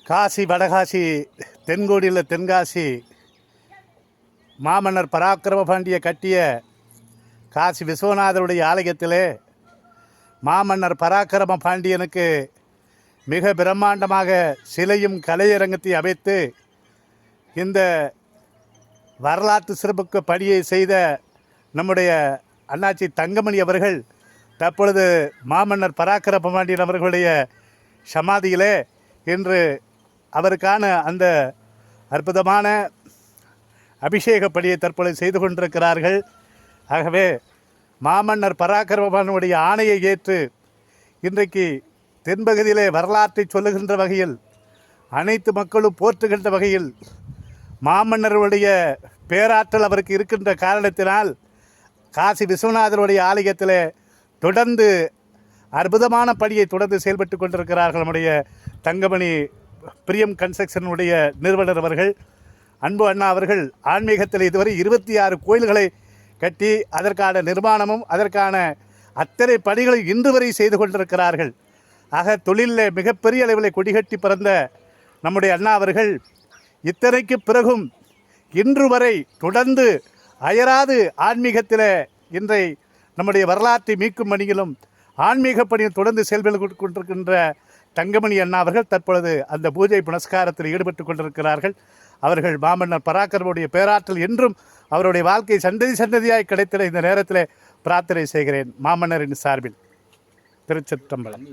காசி வடகாசி தென்கோடியில் தென்காசி மாமன்னர் பராக்கிரம பாண்டிய கட்டிய காசி விஸ்வநாதருடைய ஆலயத்திலே மாமன்னர் பராக்கிரம பாண்டியனுக்கு மிக பிரம்மாண்டமாக சிலையும் கலையரங்கத்தை அமைத்து இந்த வரலாற்று சிறப்புக்கு பணியை செய்த நம்முடைய அண்ணாச்சி தங்கமணி அவர்கள் தற்பொழுது மாமன்னர் பராக்கிரம பாண்டியன் அவர்களுடைய சமாதியிலே இன்று அவருக்கான அந்த அற்புதமான அபிஷேக பணியை தற்பொழுது செய்து கொண்டிருக்கிறார்கள். ஆகவே மாமன்னர் பராக்கிரம பாண்டியனுடைய ஆணையை ஏற்று இன்றைக்கு தென்பகுதியிலே வரலாற்றை சொல்லுகின்ற வகையில் அனைத்து மக்களும் போற்றுகின்ற வகையில் மாமன்னருடைய பேராற்றல் அவருக்கு இருக்கின்ற காரணத்தினால் காசி விஸ்வநாதருடைய ஆலயத்தில் தொடர்ந்து அற்புதமான பணியை தொடர்ந்து செயல்பட்டு கொண்டிருக்கிறார்கள். நம்முடைய தங்கமணி பிரியம் கன்ஸ்ட்ரக்ஷனுடைய நிறுவனர் அவர்கள், அன்பு அண்ணா அவர்கள் ஆன்மீகத்தில் இதுவரை 26 கோயில்களை கட்டி அதற்கான நிர்மாணமும் அதற்கான அத்தனை பணிகளை இன்று வரை செய்து கொண்டிருக்கிறார்கள். ஆக தொழிலில் மிகப்பெரிய அளவில் கொடிகட்டி பிறந்த நம்முடைய அண்ணா அவர்கள் இத்தனைக்கு பிறகும் இன்று வரை தொடர்ந்து அயராது ஆன்மீகத்தில் இன்றை நம்முடைய வரலாற்றை மீட்கும் பணியிலும் ஆன்மீக பணியில் தொடர்ந்து செயல்பட்டு கொண்டிருக்கின்ற தங்கமணி அண்ணா அவர்கள் தற்பொழுது அந்த பூஜை புனஸ்காரத்தில் ஈடுபட்டு கொண்டிருக்கிறார்கள். அவர்கள் மாமன்னர் பராக்கிரமனுடைய பேராற்றல் என்றும் அவருடைய வாழ்க்கை சந்ததி சந்ததியாய் கிடைத்திட இந்த நேரத்தில் பிரார்த்தனை செய்கிறேன். மாமன்னரின் சார்பில் திருச்சிற்றம்பலம்.